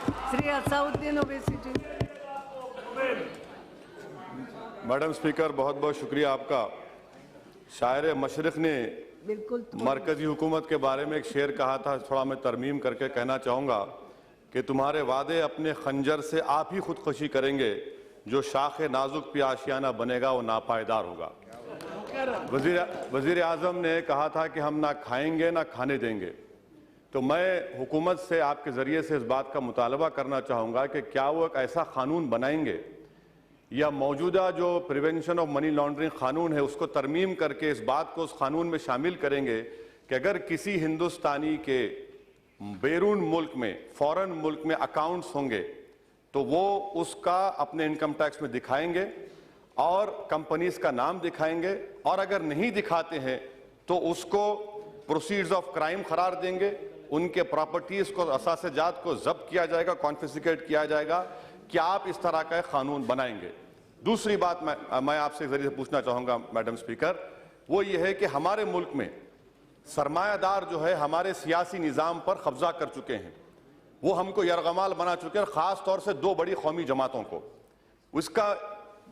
श्री असाउद्दीन ओवैसी जी। Madam speaker, बहुत बहुत शुक्रिया आपका। शायर मशरिक ने बिल्कुल मरकजी हुकूमत के बारे में एक शेर कहा था, थोड़ा मैं तरमीम करके कहना चाहूँगा कि तुम्हारे वादे अपने खंजर से आप ही खुदकुशी करेंगे, जो शाख नाजुक पे आशियाना बनेगा वो नापायदार होगा। वजीर आज़म ने कहा था कि हम ना खाएंगे ना खाने देंगे। तो मैं हुकूमत से आपके ज़रिए से इस बात का मुतालबा करना चाहूँगा कि क्या वो एक ऐसा कानून बनाएंगे या मौजूदा जो प्रिवेंशन ऑफ मनी लॉन्ड्रिंग कानून है उसको तरमीम करके इस बात को उस कानून में शामिल करेंगे कि अगर किसी हिंदुस्तानी के बैरून मुल्क में, फॉरेन मुल्क में अकाउंट्स होंगे तो वो उसका अपने इनकम टैक्स में दिखाएंगे और कंपनीज का नाम दिखाएंगे, और अगर नहीं दिखाते हैं तो उसको प्रोसीड्स ऑफ क्राइम करार देंगे, उनके प्रॉपर्टीज को, असासे-जात को जब्त किया जाएगा, कॉन्फिस्केट किया जाएगा। क्या आप इस तरह का कानून बनाएंगे? दूसरी बात मैं आपसे जरिए से पूछना चाहूंगा मैडम स्पीकर, वो ये है कि हमारे मुल्क में सरमायादार जो है हमारे सियासी निज़ाम पर कब्जा कर चुके हैं, वो हमको यरगमाल बना चुके हैं, खास तौर से दो बड़ी कौमी जमातों को। उसका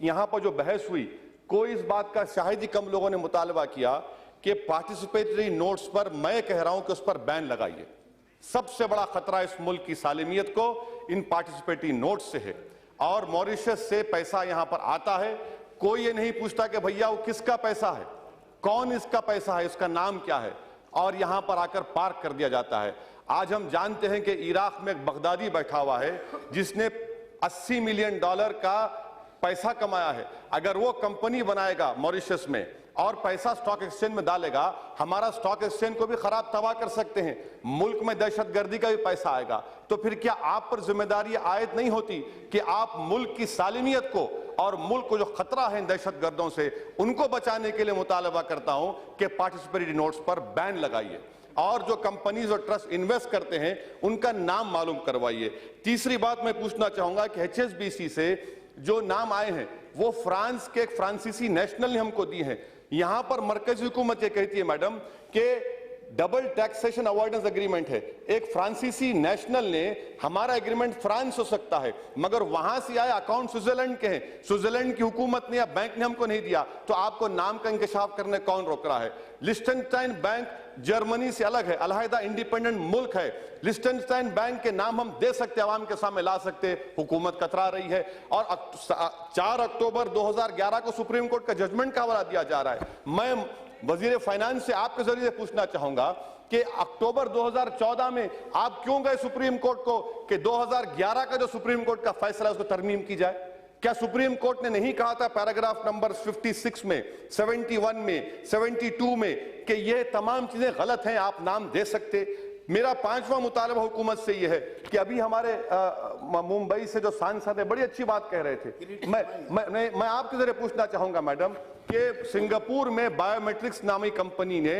यहाँ पर जो बहस हुई, कोई इस बात का शायद ही कम लोगों ने मुतालबा किया कि पार्टिसिपेटरी नोट्स पर, मैं कह रहा हूं कि उस पर बैन लगाइए। सबसे बड़ा खतरा इस मुल्क की सालिमियत को इन पार्टिसिपेटरी नोट्स से है, और मॉरिशस से पैसा यहां पर आता है, कोई ये नहीं पूछता कि भैया वो किसका पैसा है, कौन इसका पैसा है, इसका नाम क्या है, और यहां पर आकर पार्क कर दिया जाता है। आज हम जानते हैं कि इराक में एक बगदादी बैठा हुआ है जिसने $80 मिलियन का पैसा कमाया है। अगर वो कंपनी बनाएगा मॉरिशस में और पैसा स्टॉक एक्सचेंज में डालेगा, हमारा स्टॉक एक्सचेंज को भी खराब तबाह कर सकते हैं, मुल्क में दहशतगर्दी का भी पैसा आएगा। तो फिर क्या आप पर जिम्मेदारी आयद नहीं होती कि आप मुल्क की सालिमियत को और मुल्क को जो खतरा है दहशतगर्दों से, उनको बचाने के लिए मुतालबा करता हूं कि पार्टिसिपेटरी नोट्स पर बैन लगाइए, और जो कंपनीज और ट्रस्ट इन्वेस्ट करते हैं उनका नाम मालूम करवाइए। तीसरी बात मैं पूछना चाहूंगा कि HSBC से जो नाम आए हैं वो फ्रांस के एक फ्रांसीसी नेशनल ने हमको दिए हैं। यहां पर मरकजी हुकूमत ये कहती है मैडम कि डबल टैक्सेशन अवॉइडेंस एग्रीमेंट है, एक फ्रांसीसी नेशनल ने, हमारा एग्रीमेंट फ्रांस हो सकता है मगर वहां से आए अकाउंट स्विट्जरलैंड के हैं, स्विट्जरलैंड की हुकूमत ने या बैंक ने हमको नहीं दिया, तो आपको नाम का इंकशाफ करने कौन रोक रहा है? लिechtenstein बैंक जर्मनी से अलग है, अलहदा इंडिपेंडेंट मुल्क है। लिechtenstein बैंक के नाम हम दे सकते, आवाम के सामने ला सकते, हुकूमत कतरा रही है। और 4 अक्टूबर 2011 को सुप्रीम कोर्ट का जजमेंट का हवाला दिया जा रहा है। मैं वजीर फाइनेंस से आपके जरिए से पूछना चाहूंगा कि अक्टूबर 2014 में आप क्यों गए सुप्रीम कोर्ट को कि 2011 का जो सुप्रीम कोर्ट का फैसला है उसको तरमीम की जाए? क्या सुप्रीम कोर्ट ने नहीं कहा था पैराग्राफ नंबर 56 में, 71 में, 72 में कि ये तमाम चीजें गलत हैं, आप नाम दे सकते? मेरा 5वां मुतालबा हुकूमत से यह है कि अभी हमारे मुंबई से जो सांसद है बड़ी अच्छी बात कह रहे थे, मैं आपके जरिए पूछना चाहूंगा मैडम कि सिंगापुर में बायोमेट्रिक्स नामी कंपनी ने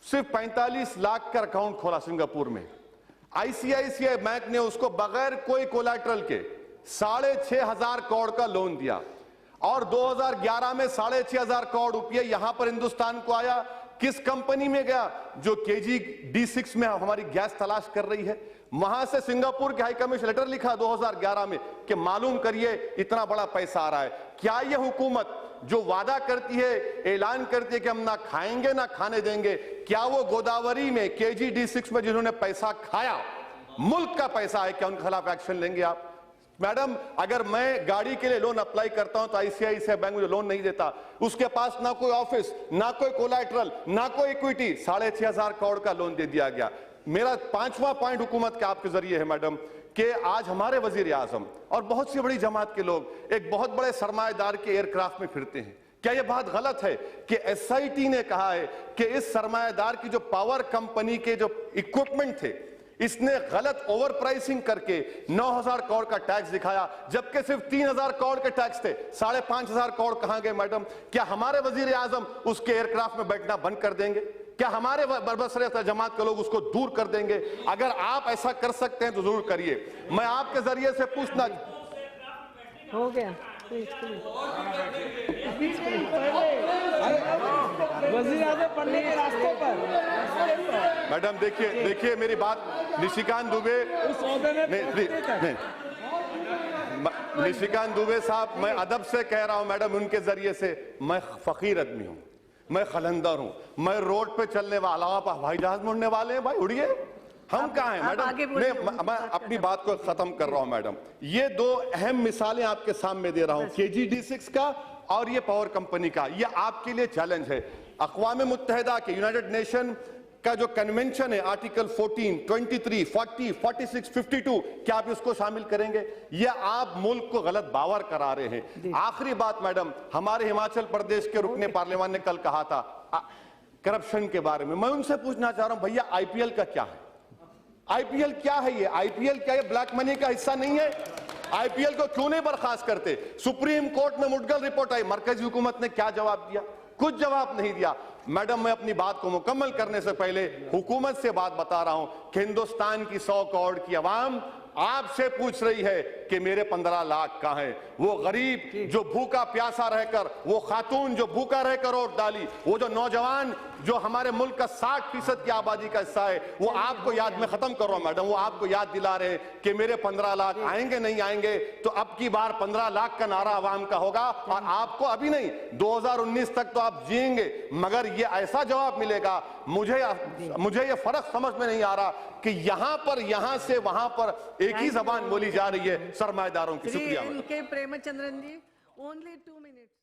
सिर्फ 45 लाख का अकाउंट खोला सिंगापुर में। ICICI बैंक ने उसको बगैर कोई कोलैटरल के 6,500 करोड़ का लोन दिया, और 2011 में 6,500 करोड़ रुपये यहां पर हिंदुस्तान को आया। किस कंपनी में गया? जो KG D6 में हमारी गैस तलाश कर रही है। वहां से सिंगापुर के हाई कमीशन लेटर लिखा 2011 में कि मालूम करिए इतना बड़ा पैसा आ रहा है। क्या यह हुकूमत जो वादा करती है, ऐलान करती है कि हम ना खाएंगे ना खाने देंगे, क्या वो गोदावरी में KG D6 में जिन्होंने पैसा खाया, मुल्क का पैसा है, क्या उनके खिलाफ एक्शन लेंगे आप? मैडम, अगर मैं गाड़ी के लिए लोन अप्लाई करता हूं तो ICICI बैंक मुझे लोन नहीं देता, उसके पास ना कोई ऑफिस, ना कोई कोलैटरल, ना कोई इक्विटी, 6,500 करोड़ का लोन दे दिया गया। मेरा 5वां पॉइंट हुकूमत के आपके जरिए है मैडम कि आज हमारे वजीर आजम और बहुत सी बड़ी जमात के लोग एक बहुत बड़े सरमाएदार के एयरक्राफ्ट में फिरते हैं। क्या यह बात गलत है कि SIT ने कहा है कि इस सरमाएदार की जो पावर कंपनी के जो इक्विपमेंट थे, इसने गलत ओवर प्राइसिंग करके 9,000 करोड़ का टैक्स दिखाया, जबकि सिर्फ 3,000 करोड़ के टैक्स थे। 5,500 करोड़ कहां गए मैडम? क्या हमारे वजीर आजम उसके एयरक्राफ्ट में बैठना बंद कर देंगे? क्या हमारे बरबसरे जमात के लोग उसको दूर कर देंगे? अगर आप ऐसा कर सकते हैं तो जरूर करिए। मैं आपके जरिए से पूछना, हो गया वजीर आजम पढ़ने के रास्ते पर मैडम देखिए मेरी बात, निशिकांत दुबे नहीं, निशिकांत दुबे साहब, मैं अदब से कह रहा हूं मैडम, उनके जरिए से, मैं फकीर आदमी हूं, मैं खलंदर हूं, मैं रोड पे चलने वाला हूं, आप हवाई जहाज में उड़ने वाले हैं भाई, उड़िए, हम कहाँ हैं मैडम? नहीं, मैं अपनी बात को खत्म कर रहा हूं मैडम। ये दो अहम मिसालें आपके सामने दे रहा हूं, KG-D6 का और ये पावर कंपनी का। ये आपके लिए चैलेंज है। अक़वाम मुत्तहिदा के, यूनाइटेड नेशन का जो कन्वेंशन है, आर्टिकल 14, 23, 40, 46, 52, क्या आप इसको शामिल करेंगे? ये आप मुल्क को गलत बावर करा रहे हैं। आखिरी बात मैडम, हमारे हिमाचल प्रदेश के रुकने पार्लियामान ने कल कहा था करप्शन के बारे में। मैं उनसे पूछना चाह रहा हूं, भैया IPL का क्या है? IPL क्या है? ये IPL क्या, ये ब्लैक मनी का हिस्सा नहीं है? IPL को क्यों नहीं बर्खास्त करते? सुप्रीम कोर्ट में मुडगल रिपोर्ट आई, मरकजी हुकूमत ने क्या जवाब दिया? कुछ जवाब नहीं दिया। मैडम, मैं अपनी बात को मुकम्मल करने से पहले हुकूमत से बात बता रहा हूं कि हिंदुस्तान की 100 करोड़ की आवाम आपसे पूछ रही है कि मेरे 15 लाख कहां है? वो गरीब जो भूखा प्यासा रहकर, वो खातून जो भूखा रहकर वोट डाली, वो जो नौजवान जो हमारे मुल्क का 60% की आबादी का हिस्सा है, वो आपको याद, में खत्म कर रहा हूं मैडम, वो आपको याद दिला रहे हैं कि मेरे 15 लाख आएंगे नहीं आएंगे। तो अब की बार 15 लाख का नारा आवाम का होगा, और आपको अभी नहीं 2019 तक तो आप जिएंगे, मगर ये ऐसा जवाब मिलेगा। मुझे ये फर्क समझ में नहीं आ रहा कि यहां से वहां पर एक ही जबान बोली जा रही है सरमाएदारों की। शुक्रिया। प्रेमचंद्रन जी, ओनली 2 minutes.